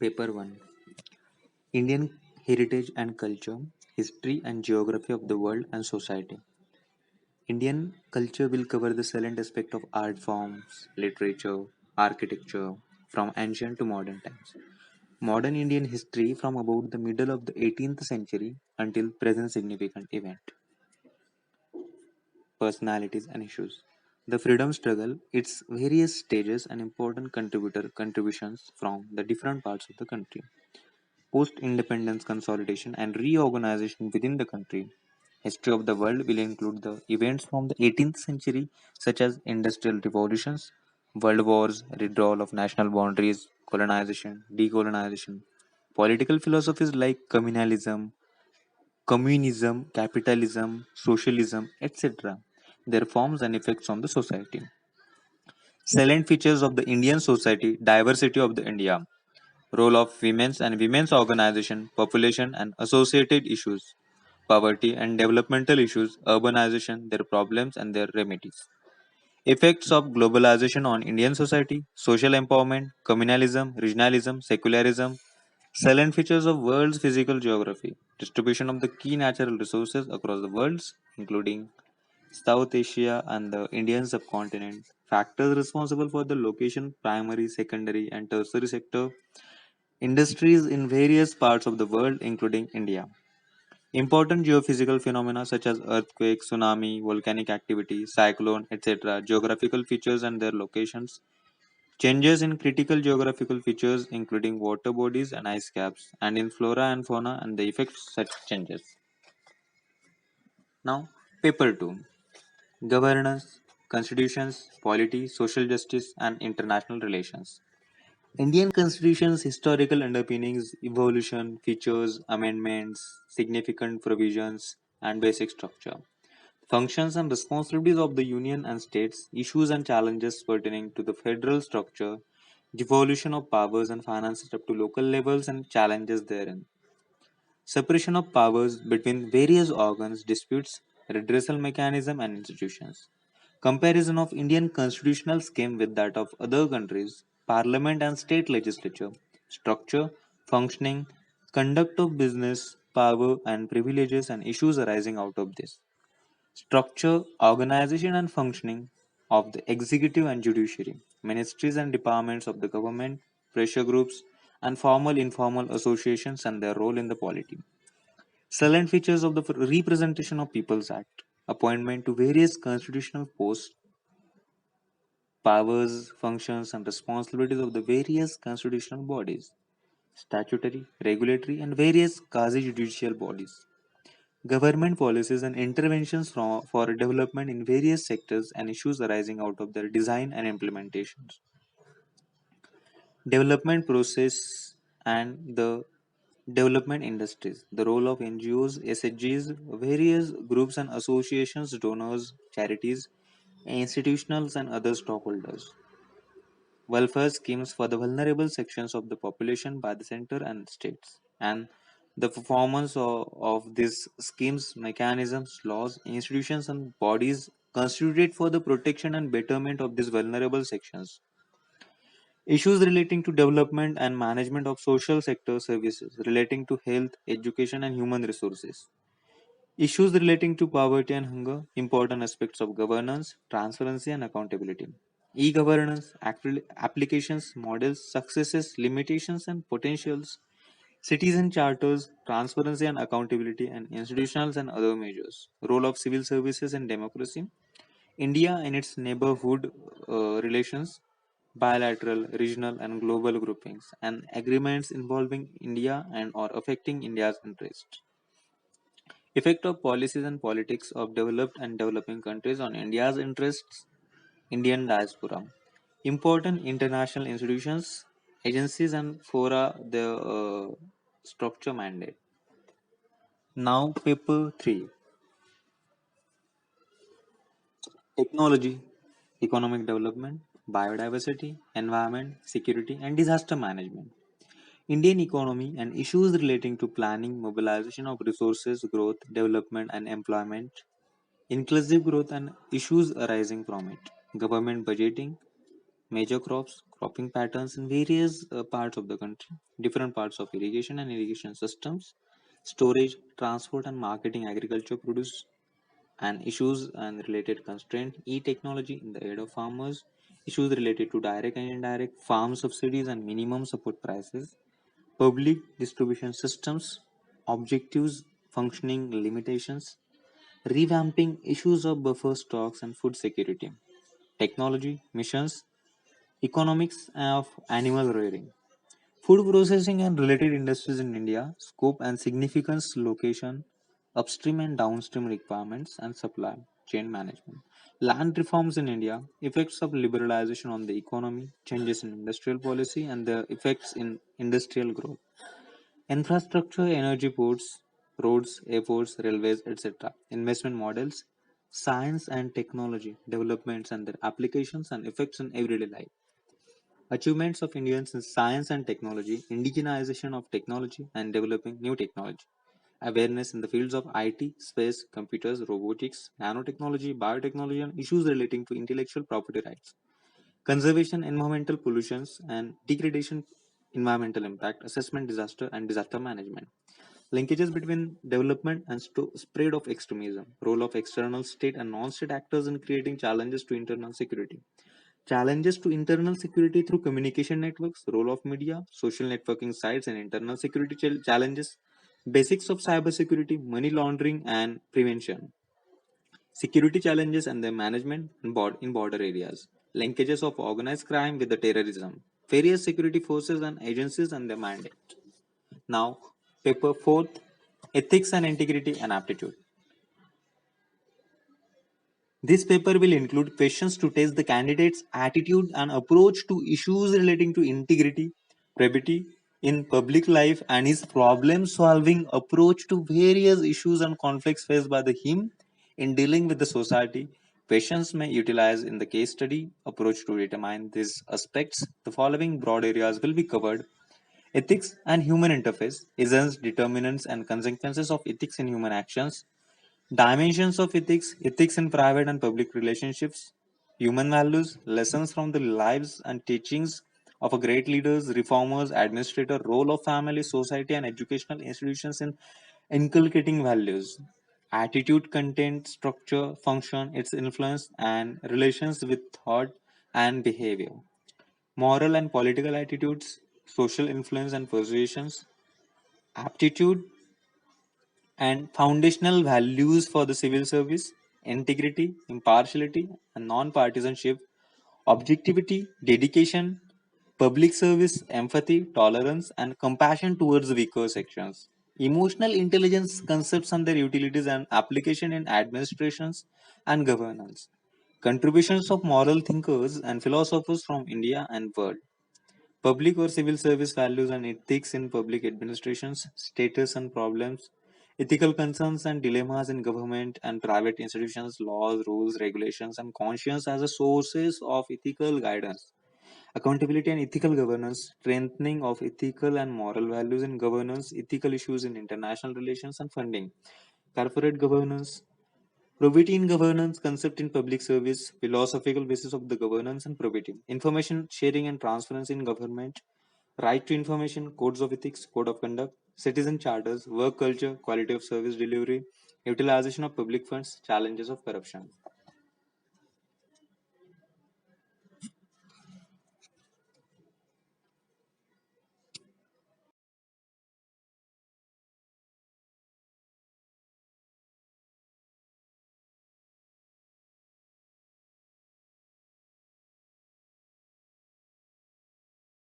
Paper 1. Indian Heritage and Culture, History and Geography of the World and Society. Indian culture will cover the salient aspect of art forms, literature, architecture, from ancient to modern times. Modern Indian history from about the middle of the 18th century until present significant event. Personalities and issues. The freedom struggle, its various stages and important contributions from the different parts of the country. Post-independence consolidation and reorganization within the country. History of the world will include the events from the 18th century such as industrial revolutions, world wars, withdrawal of national boundaries, colonization, decolonization. Political philosophies like communism, capitalism, socialism, etc. Their forms and effects on the society. Salient features of the Indian society, diversity of the India, role of women's and women's organization, population and associated issues, poverty and developmental issues, urbanization, their problems and their remedies. Effects of globalization on Indian society, social empowerment, communalism, regionalism, secularism, salient features of world's physical geography, distribution of the key natural resources across the worlds, including South Asia and the Indian subcontinent, factors responsible for the location, primary, secondary, and tertiary sector, industries in various parts of the world, including India. Important geophysical phenomena such as earthquake, tsunami, volcanic activity, cyclone, etc., geographical features and their locations, changes in critical geographical features including water bodies and ice caps, and in flora and fauna and the effects such changes. Now, paper 2. Governance, constitutions, polity, social justice, and international relations. Indian Constitution's historical underpinnings, evolution, features, amendments, significant provisions, and basic structure. Functions and responsibilities of the Union and states, issues and challenges pertaining to the federal structure, devolution of powers and finances up to local levels and challenges therein. Separation of powers between various organs, disputes, redressal mechanism and institutions. Comparison of Indian constitutional scheme with that of other countries, parliament and state legislature, structure, functioning, conduct of business, power and privileges and issues arising out of this. Structure, organization and functioning of the executive and judiciary, ministries and departments of the government, pressure groups, and formal informal associations and their role in the polity. Salient features of the Representation of People's Act, appointment to various constitutional posts, powers, functions, and responsibilities of the various constitutional bodies, statutory, regulatory, and various quasi judicial bodies. Government policies and interventions for development in various sectors and issues arising out of their design and implementations. Development process and the development industries. The role of NGOs, SHGs, various groups and associations, donors, charities, institutionals, and other stockholders. Welfare schemes for the vulnerable sections of the population by the center and states, and the performance of these schemes, mechanisms, laws, institutions, and bodies constituted for the protection and betterment of these vulnerable sections. Issues relating to development and management of social sector services relating to health, education, and human resources. Issues relating to poverty and hunger, important aspects of governance, transparency, and accountability. E governance, applications, models, successes, limitations, and potentials. Citizen charters, transparency and accountability, and institutional and other measures. Role of civil services in democracy. India and its neighborhood relations, bilateral, regional, and global groupings, and agreements involving India and or affecting India's interests. Effect of policies and politics of developed and developing countries on India's interests, Indian diaspora. Important international institutions, agencies, and fora, the structure mandate. Now, paper 3. Technology, economic development, biodiversity, environment, security, and disaster management. Indian economy and issues relating to planning, mobilization of resources, growth, development, and employment, inclusive growth, and issues arising from it. Government budgeting, major crops, cropping patterns in various parts of the country, different parts of irrigation and irrigation systems, storage, transport, and marketing agriculture produce, and issues and related constraint, e-technology in the aid of farmers, issues related to direct and indirect farm subsidies and minimum support prices, public distribution systems, objectives, functioning limitations, revamping issues of buffer stocks and food security, technology, missions, economics of animal rearing, food processing and related industries in India, scope and significance, location, upstream and downstream requirements, and supply chain management. Land reforms in India, effects of liberalization on the economy, changes in industrial policy, and the effects in industrial growth. Infrastructure, energy ports, roads, airports, railways, etc. Investment models, science and technology, developments and their applications and effects in everyday life. Achievements of Indians in science and technology, indigenization of technology and developing new technology. Awareness in the fields of IT, space, computers, robotics, nanotechnology, biotechnology, and issues relating to intellectual property rights. Conservation, environmental pollutions, and degradation, environmental impact, assessment, disaster, and disaster management. Linkages between development and spread of extremism. Role of external state and non-state actors in creating challenges to internal security. Challenges to internal security through communication networks, role of media, social networking sites, and internal security challenges, basics of cybersecurity, money laundering, and prevention, security challenges and their management in border areas, linkages of organized crime with the terrorism, various security forces and agencies and their mandate. Now, paper fourth, ethics and integrity and aptitude. This paper will include questions to test the candidate's attitude and approach to issues relating to integrity, probity in public life, and his problem solving approach to various issues and conflicts faced by the him in dealing with the society. Questions may utilize in the case study approach to determine these aspects. The following broad areas will be covered: ethics and human interface, essence, determinants, and consequences of ethics in human actions, dimensions of ethics, ethics in private and public relationships, human values, lessons from the lives and teachings of a great leaders, reformers, administrator, role of family, society, and educational institutions in inculcating values, attitude, content, structure, function, its influence, and relations with thought and behavior, moral and political attitudes, social influence and persuasions, aptitude, and foundational values for the civil service: integrity, impartiality, and non partisanship, objectivity, dedication, public service, empathy, tolerance, and compassion towards weaker sections. Emotional intelligence concepts and their utilities and application in administrations and governance. Contributions of moral thinkers and philosophers from India and world. Public or civil service values and ethics in public administrations, status and problems, ethical concerns and dilemmas in government and private institutions, laws, rules, regulations, and conscience as a sources of ethical guidance, accountability and ethical governance, strengthening of ethical and moral values in governance, ethical issues in international relations and funding, corporate governance, probity in governance, concept in public service, philosophical basis of the governance and probity, information sharing and transparency in government, right to information, codes of ethics, code of conduct, citizen charters, work culture, quality of service delivery, utilization of public funds, challenges of corruption.